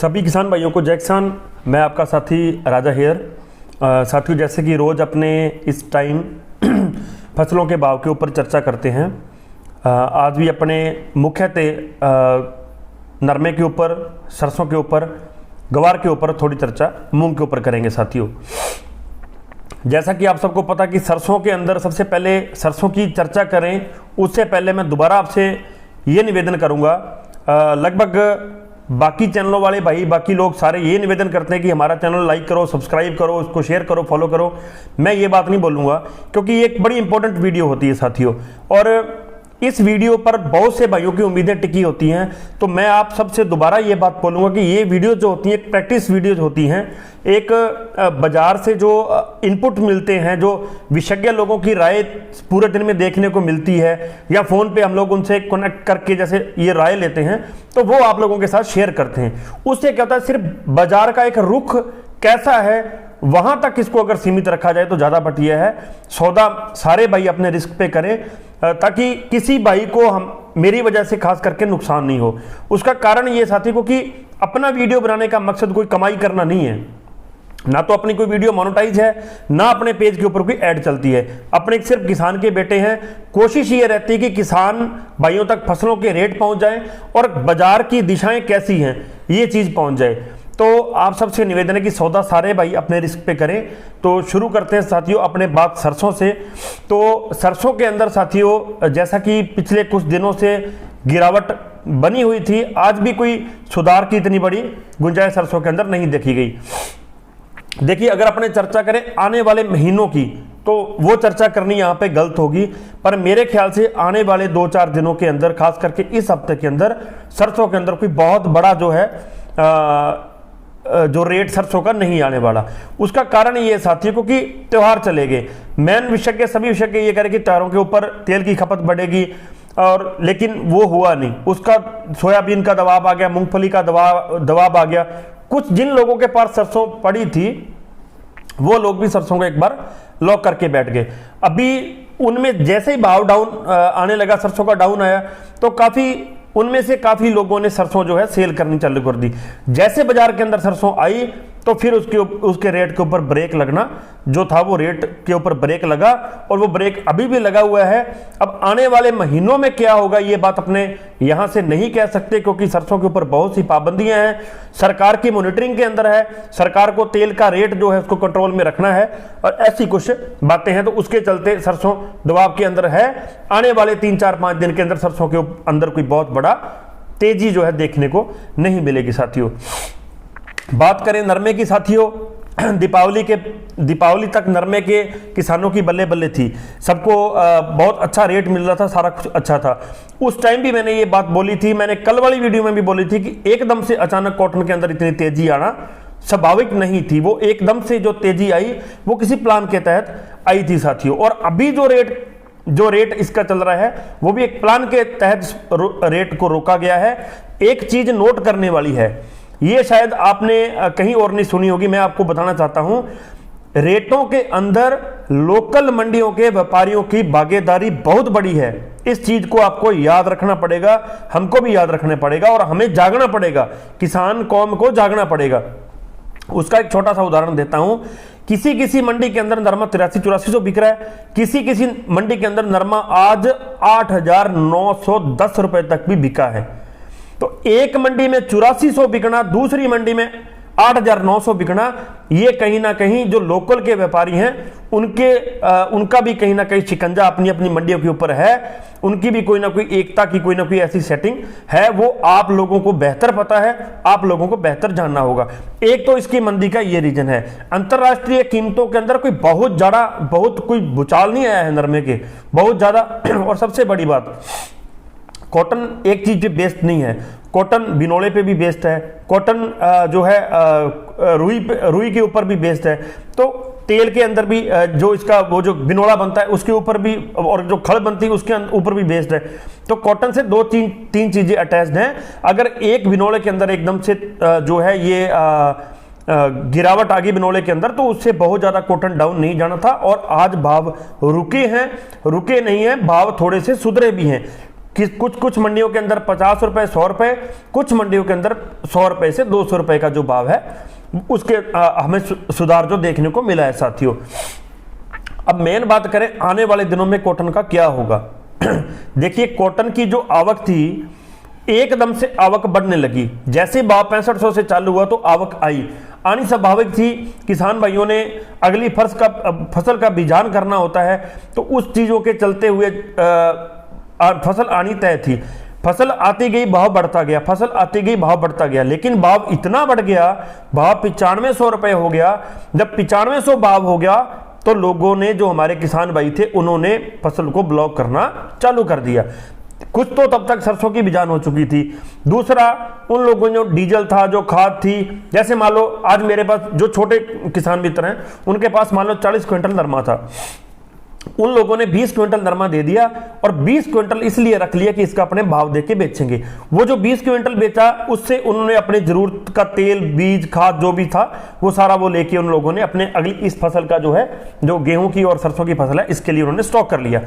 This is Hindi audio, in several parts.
सभी किसान भाइयों को जय किसान। मैं आपका साथी राजा हेयर। साथियों, जैसे कि रोज़ अपने इस टाइम फसलों के भाव के ऊपर चर्चा करते हैं, आज भी अपने मुख्यतः नरमे के ऊपर, सरसों के ऊपर, गवार के ऊपर थोड़ी चर्चा मूंग के ऊपर करेंगे। साथियों, जैसा कि आप सबको पता कि सरसों के अंदर सबसे पहले सरसों की चर्चा करें उससे पहले मैं दोबारा आपसे ये निवेदन करूंगा, लगभग बाकी चैनलों वाले भाई, बाकी लोग सारे ये निवेदन करते हैं कि हमारा चैनल लाइक करो, सब्सक्राइब करो, उसको शेयर करो, फॉलो करो। मैं ये बात नहीं बोलूँगा क्योंकि ये एक बड़ी इंपॉर्टेंट वीडियो होती है साथियों, और इस वीडियो पर बहुत से भाइयों की उम्मीदें टिकी होती हैं। तो मैं आप सबसे दोबारा ये बात बोलूँगा कि ये वीडियो जो होती हैं एक प्रैक्टिस वीडियोज होती हैं, एक बाजार से जो इनपुट मिलते हैं, जो विशेषज्ञ लोगों की राय पूरे दिन में देखने को मिलती है, या फ़ोन पे हम लोग उनसे कनेक्ट करके जैसे ये राय लेते हैं तो वो आप लोगों के साथ शेयर करते हैं। उससे क्या होता है, सिर्फ बाजार का एक रुख कैसा है वहां तक इसको अगर सीमित रखा जाए तो ज़्यादा बढ़िया है। सौदा सारे भाई अपने रिस्क पे करें ताकि किसी भाई को हम मेरी वजह से खास करके नुकसान नहीं हो। उसका कारण ये साथी को कि अपना वीडियो बनाने का मकसद कोई कमाई करना नहीं है, ना तो अपनी कोई वीडियो मोनेटाइज है, ना अपने पेज के ऊपर कोई ऐड चलती है। अपने सिर्फ किसान के बेटे हैं। कोशिश ये रहती है कि किसान भाइयों तक फसलों के रेट पहुंच जाए और बाजार की दिशाएं कैसी हैं ये चीज़ पहुंच जाए। तो आप सबसे निवेदन है कि सौदा सारे भाई अपने रिस्क पे करें। तो शुरू करते हैं साथियों अपने बात सरसों से। तो सरसों के अंदर साथियों, जैसा कि पिछले कुछ दिनों से गिरावट बनी हुई थी, आज भी कोई सुधार की इतनी बड़ी गुंजाइश सरसों के अंदर नहीं देखी गई। देखिए, अगर अपने चर्चा करें आने वाले महीनों की तो वो चर्चा करनी यहाँ पे गलत होगी, पर मेरे ख्याल से आने वाले 2-4 दिनों के अंदर, खास करके इस हफ्ते के अंदर सरसों के अंदर कोई बहुत बड़ा जो है जो रेट सरसों का नहीं आने वाला। उसका कारण ये साथियों क्योंकि त्यौहार चले गए। मेन विशेषज्ञ, सभी विशेषज्ञ ये कह रहे कि त्योहारों के ऊपर तेल की खपत बढ़ेगी, और लेकिन वो हुआ नहीं। उसका सोयाबीन का दबाव आ गया, मूंगफली का दबाव आ गया। कुछ जिन लोगों के पास सरसों पड़ी थी वो लोग भी सरसों को एक बार लॉक करके बैठ गए। अभी उनमें जैसे ही भाव डाउन आने लगा, सरसों का डाउन आया, तो उनमें से काफी लोगों ने सरसों जो है सेल करनी चालू कर दी। जैसे बाजार के अंदर सरसों आई तो फिर उसके रेट के ऊपर ब्रेक लगना जो था, वो रेट के ऊपर ब्रेक लगा, और वो ब्रेक अभी भी लगा हुआ है। अब आने वाले महीनों में क्या होगा ये बात अपने यहां से नहीं कह सकते क्योंकि सरसों के ऊपर बहुत सी पाबंदियां हैं, सरकार की मॉनिटरिंग के अंदर है। सरकार को तेल का रेट जो है उसको कंट्रोल में रखना है, और ऐसी कुछ बातें हैं। तो उसके चलते सरसों दबाव के अंदर है। आने वाले 3-4-5 दिन के अंदर सरसों के अंदर कोई बहुत बड़ा तेजी जो है देखने को नहीं मिलेगी साथियों। बात करें नरमे की साथियों, दीपावली तक नरमे के किसानों की बल्ले बल्ले थी। सबको बहुत अच्छा रेट मिल रहा था, सारा कुछ अच्छा था। उस टाइम भी मैंने ये बात बोली थी, मैंने कल वाली वीडियो में भी बोली थी कि एकदम से अचानक कॉटन के अंदर इतनी तेजी आना स्वाभाविक नहीं थी। वो एकदम से जो तेजी आई वो किसी प्लान के तहत आई थी साथियों। और अभी जो रेट इसका चल रहा है वो भी एक प्लान के तहत रेट को रोका गया है। एक चीज नोट करने वाली है, ये शायद आपने कहीं और नहीं सुनी होगी, मैं आपको बताना चाहता हूं। रेटों के अंदर लोकल मंडियों के व्यापारियों की भागीदारी बहुत बड़ी है। इस चीज को आपको याद रखना पड़ेगा, हमको भी याद रखना पड़ेगा, और हमें जागना पड़ेगा, किसान कौम को जागना पड़ेगा। उसका एक छोटा सा उदाहरण देता हूं। किसी मंडी के अंदर नरमा 8300-8400 बिक रहा है, किसी मंडी के अंदर नरमा आज 8910 रुपए तक भी बिका है। तो एक मंडी में 8400 बिकना, दूसरी मंडी में 8900 बिकना, ये कहीं ना कहीं जो लोकल के व्यापारी हैं उनका भी कहीं ना कहीं शिकंजा अपनी अपनी मंडियों के ऊपर है। उनकी भी कोई ना कोई एकता की कोई ना कोई ऐसी सेटिंग है, वो आप लोगों को बेहतर पता है, आप लोगों को बेहतर जानना होगा। एक तो इसकी मंदी का ये रीजन है। अंतरराष्ट्रीय कीमतों के अंदर बहुत कोई भूचाल नहीं आया है नरमे के, बहुत ज्यादा। और सबसे बड़ी बात, कॉटन एक चीज पे बेस्ड नहीं है, कॉटन बिनोले पे भी बेस्ड है, कॉटन जो है रुई के ऊपर भी बेस्ड है। तो तेल के अंदर भी जो इसका वो जो बिनोला बनता है उसके ऊपर भी, और जो खड़ बनती है उसके ऊपर भी बेस्ड है। तो कॉटन से 2-3 चीजें अटैच्ड हैं। अगर एक बिनोले के अंदर एकदम से जो है ये गिरावट आ गई बिनोले के अंदर, तो उससे बहुत ज्यादा कॉटन डाउन नहीं जाना था। और आज भाव रुके नहीं है, भाव थोड़े से सुधरे भी हैं। कि कुछ कुछ मंडियों के अंदर 50 रुपए 100 रुपए, कुछ मंडियों के अंदर 100 रुपए से 200 रुपए का जो भाव है उसके हमें सुधार जो देखने को मिला है साथियों। अब मेन बात करें आने वाले दिनों में कॉटन का क्या होगा। देखिए कॉटन की जो आवक थी एकदम से आवक बढ़ने लगी, जैसे भाव 6500 से चालू हुआ तो आवक आनी स्वाभाविक थी। किसान भाइयों ने अगली फसल का बीजान करना होता है, तो उस चीजों के चलते हुए फसल आनी तय थी। फसल आती गई भाव बढ़ता गया, फसल आती गई भाव बढ़ता गया, लेकिन भाव इतना बढ़ गया, भाव 9500 रुपए हो गया। जब 9500 भाव हो गया तो लोगों ने, जो हमारे किसान भाई थे, उन्होंने फसल को ब्लॉक करना चालू कर दिया। कुछ तो तब तक सरसों की बिजान हो चुकी थी, दूसरा उन लोगों ने जो डीजल था, जो खाद थी, जैसे मान लो आज मेरे पास जो छोटे किसान मित्र हैं उनके पास मान लो 40 क्विंटल नरमा था, उन लोगों ने 20 क्विंटल नरमा दे दिया और 20 क्विंटल इसलिए रख लिया कि इसका अपने भाव देके बेचेंगे। वो जो 20 क्विंटल बेचा उससे उन्होंने अपने जरूरत का तेल, बीज, खाद जो भी था वो सारा वो लेके उन लोगों ने अपने अगली इस फसल का जो है, जो गेहूं की और सरसों की फसल है, इसके लिए उन्होंने स्टॉक कर लिया।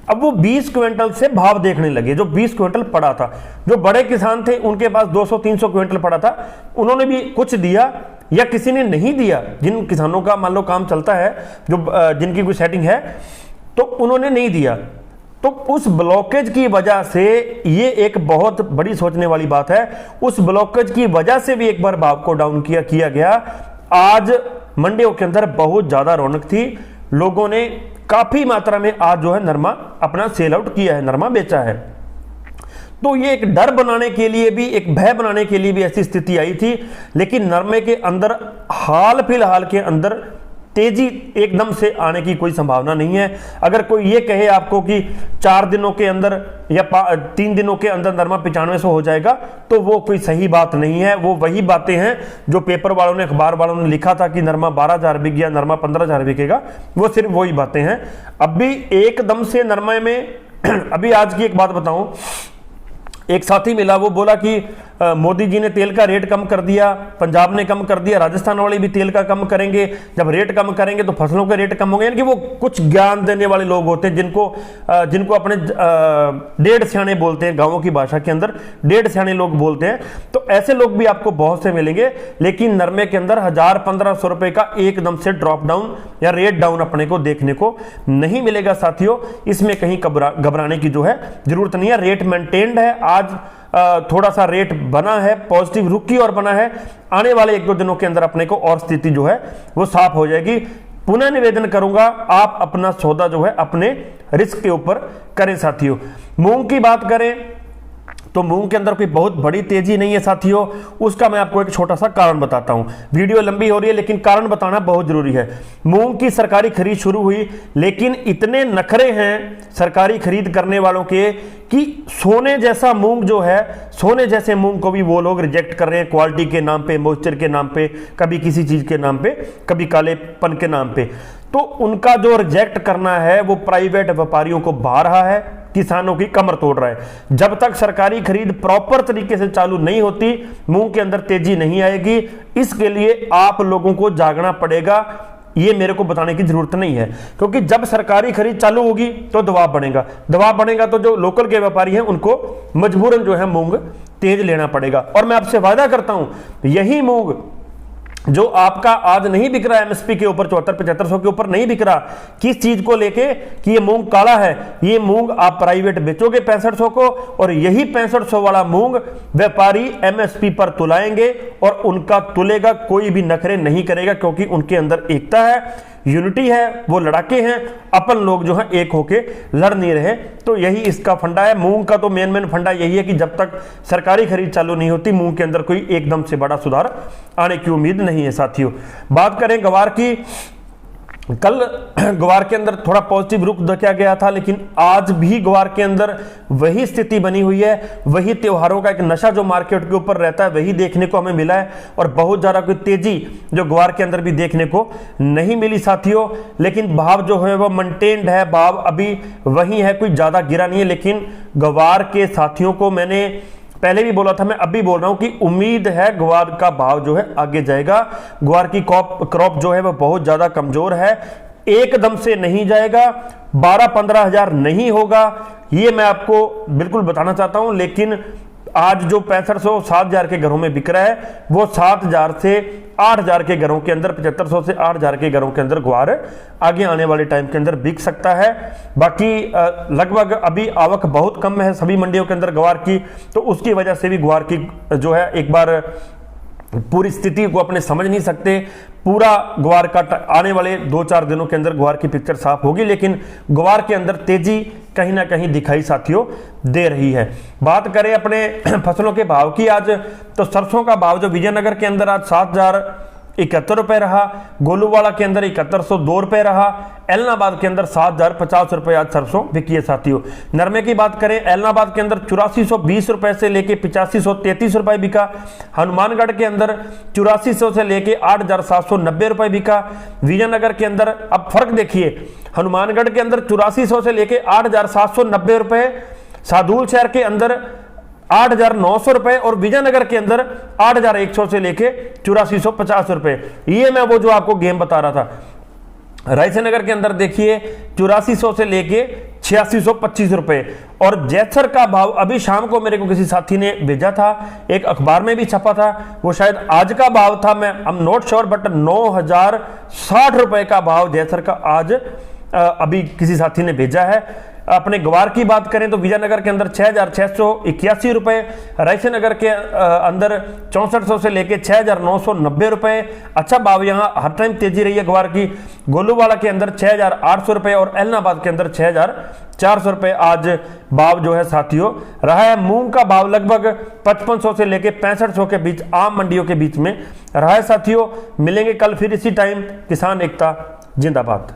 अब वो 20 क्विंटल से भाव देखने लगे, जो 20 क्विंटल पड़ा था। जो बड़े किसान थे उनके पास 200-300 क्विंटल पड़ा था, उन्होंने भी कुछ दिया या किसी ने नहीं दिया। जिन किसानों का मान लो काम चलता है, जो जिनकी कोई सेटिंग है, तो उन्होंने नहीं दिया। तो उस ब्लॉकेज की वजह से, ये एक बहुत बड़ी सोचने वाली बात है, उस ब्लॉकेज की वजह से भी एक बार भाव को डाउन किया गया। आज मंडियों के अंदर बहुत ज्यादा रौनक थी, लोगों ने काफी मात्रा में आज जो है नरमा अपना सेल आउट किया है, नरमा बेचा है। तो ये एक डर बनाने के लिए भी, एक भय बनाने के लिए भी ऐसी स्थिति आई थी। लेकिन नरमे के अंदर हाल फिलहाल के अंदर तेजी एकदम से आने की कोई संभावना नहीं है। अगर कोई ये कहे आपको कि 4 दिनों के अंदर या 3 दिनों के अंदर नरमा 9500 हो जाएगा, तो वो कोई सही बात नहीं है। वो वही बातें हैं जो पेपर वालों ने, अखबार वालों ने लिखा था कि नरमा 12,000 बिक गया, नरमा 15,000 बिकेगा, वो सिर्फ वही बातें हैं। अभी एकदम से नरमे में अभी आज की एक बात बताऊं, एक साथी मिला, वो बोला कि मोदी जी ने तेल का रेट कम कर दिया, पंजाब ने कम कर दिया, राजस्थान वाले भी तेल का कम करेंगे, जब रेट कम करेंगे तो फसलों के रेट कम होंगे। यानी कि वो कुछ ज्ञान देने वाले लोग होते हैं जिनको अपने डेढ़ सियाने बोलते हैं, गांवों की भाषा के अंदर डेढ़ सियाने लोग बोलते हैं। तो ऐसे लोग भी आपको बहुत से मिलेंगे। लेकिन नरमे के अंदर 1000-1500 रुपए का एकदम से ड्रॉप डाउन या रेट डाउन अपने को देखने को नहीं मिलेगा साथियों। इसमें कहीं घबराने की जो है जरूरत नहीं है। रेट मेंटेन्ड है, आज थोड़ा सा रेट बना है, पॉजिटिव रुख की ओर बना है। आने वाले 1-2 दिनों के अंदर अपने को और स्थिति जो है वो साफ हो जाएगी। पुनः निवेदन करूंगा, आप अपना सौदा जो है अपने रिस्क के ऊपर करें साथियों। मूंग की बात करें तो मूंग के अंदर कोई बहुत बड़ी तेजी नहीं है साथियों। उसका मैं आपको एक छोटा सा कारण बताता हूं। वीडियो लंबी हो रही है लेकिन कारण बताना बहुत जरूरी है। मूंग की सरकारी खरीद शुरू हुई, लेकिन इतने नखरे हैं सरकारी खरीद करने वालों के कि सोने जैसा मूंग जो है, सोने जैसे मूंग को भी वो लोग रिजेक्ट कर रहे हैं, क्वालिटी के नाम पे, मॉइस्चर के नाम पे, कभी किसी चीज के नाम पे, कभी कालेपन के नाम पे। तो उनका जो रिजेक्ट करना है वो प्राइवेट व्यापारियों को भा रहा है, किसानों की कमर तोड़ रहा है। जब तक सरकारी खरीद प्रॉपर तरीके से चालू नहीं होती, मूंग के अंदर तेजी नहीं आएगी। इसके लिए आप लोगों को जागना पड़ेगा। ये मेरे को बताने की जरूरत नहीं है, क्योंकि जब सरकारी खरीद चालू होगी तो दबाव बढ़ेगा, दबाव बढ़ेगा तो जो लोकल के व्यापारी हैं उनको मजबूरन जो है मूंग तेज लेना पड़ेगा। और मैं आपसे वादा करता हूं, यही मूंग जो आपका आज नहीं बिक रहा, एमएसपी के ऊपर 7400-7500 के ऊपर नहीं बिक रहा, किस चीज को लेके कि ये मूंग काला है, ये मूंग आप प्राइवेट बेचोगे 6500 को, और यही 6500 वाला मूंग व्यापारी एमएसपी पर तुलाएंगे और उनका तुलेगा, कोई भी नखरे नहीं करेगा, क्योंकि उनके अंदर एकता है, यूनिटी है, वो लड़ाके हैं। अपन लोग जो है एक होके लड़ नहीं रहे। तो यही इसका फंडा है। मूंग का तो मेन फंडा यही है कि जब तक सरकारी खरीद चालू नहीं होती, मूंग के अंदर कोई एकदम से बड़ा सुधार आने की उम्मीद नहीं है साथियों। बात करें गवार की, कल ग्वार के अंदर थोड़ा पॉजिटिव रुख देखा गया था, लेकिन आज भी ग्वार के अंदर वही स्थिति बनी हुई है। वही त्योहारों का एक नशा जो मार्केट के ऊपर रहता है वही देखने को हमें मिला है, और बहुत ज्यादा कोई तेजी जो ग्वार के अंदर भी देखने को नहीं मिली साथियों। लेकिन भाव जो है वो मेंटेन्ड है, भाव अभी वही है, कोई ज्यादा गिरा नहीं है। लेकिन ग्वार के साथियों को मैंने पहले भी बोला था, मैं अभी बोल रहा हूं कि उम्मीद है ग्वार का भाव जो है आगे जाएगा। ग्वार की क्रॉप जो है वो बहुत ज्यादा कमजोर है, एकदम से नहीं जाएगा, 12-15 हजार नहीं होगा, ये मैं आपको बिल्कुल बताना चाहता हूं। लेकिन आज जो 6500-7000 के घरों में बिक रहा है वो 7000 से 8000 के घरों के अंदर, 7500 से 8000 के घरों के अंदर ग्वार आगे आने वाले टाइम के अंदर बिक सकता है। बाकी लगभग अभी आवक बहुत कम है सभी मंडियों के अंदर ग्वार की, तो उसकी वजह से भी ग्वार की जो है एक बार पूरी स्थिति को अपने समझ नहीं सकते। पूरा ग्वार का आने वाले 2-4 दिनों के अंदर ग्वार की पिक्चर साफ होगी, लेकिन ग्वार के अंदर तेजी कहीं ना कहीं दिखाई साथियों दे रही है। बात करें अपने फसलों के भाव की आज, तो सरसों का भाव जो विजयनगर के अंदर आज 7071 रुपए रहा, गोलूवाड़ा के अंदर 7102 रुपए रहा, एलनाबाद के अंदर 7050 रुपए आज सरसों बिकी है साथियों। नरमे की बात करें, एलनाबाद के अंदर 8420 रुपए से लेके 8533 रुपए बिका, हनुमानगढ़ के अंदर 8400 से लेके 8790 रुपए बिका, विजयनगर के अंदर अब फर्क देखिए, हनुमानगढ़ के अंदर 8400 से लेके 8790 रुपए, सादुल शहर के अंदर 8900 रुपए और विजयनगर के अंदर 8100 से लेके 8450 रुपए। ये मैं वो जो आपको गेम बता रहा था। रायसेनगर के अंदर देखिए 8400 से लेके 8625 रुपए। और जैसर का भाव अभी शाम को मेरे को किसी साथी ने भेजा था, एक अखबार में भी छपा था, वो शायद आज का भाव था, मैं अब नॉट श्योर, बट 9060 रुपए का भाव जैसर का आज अभी किसी साथी ने भेजा है। अपने ग्वार की बात करें तो विजयनगर के अंदर 6681 रुपए, रायसेनगर के अंदर 6400 से लेके 6990 रुपए। अच्छा भाव यहाँ हर टाइम तेजी रही है ग्वार की। गोलूवाड़ा के अंदर 6800 रुपए और एलनाबाद के अंदर 6400 रुपए आज भाव जो है साथियों रहा है। मूंग का भाव लगभग 5500 से लेके 6500 के बीच आम मंडियों के बीच में रहा है साथियों। मिलेंगे कल फिर इसी टाइम। किसान एकता जिंदाबाद।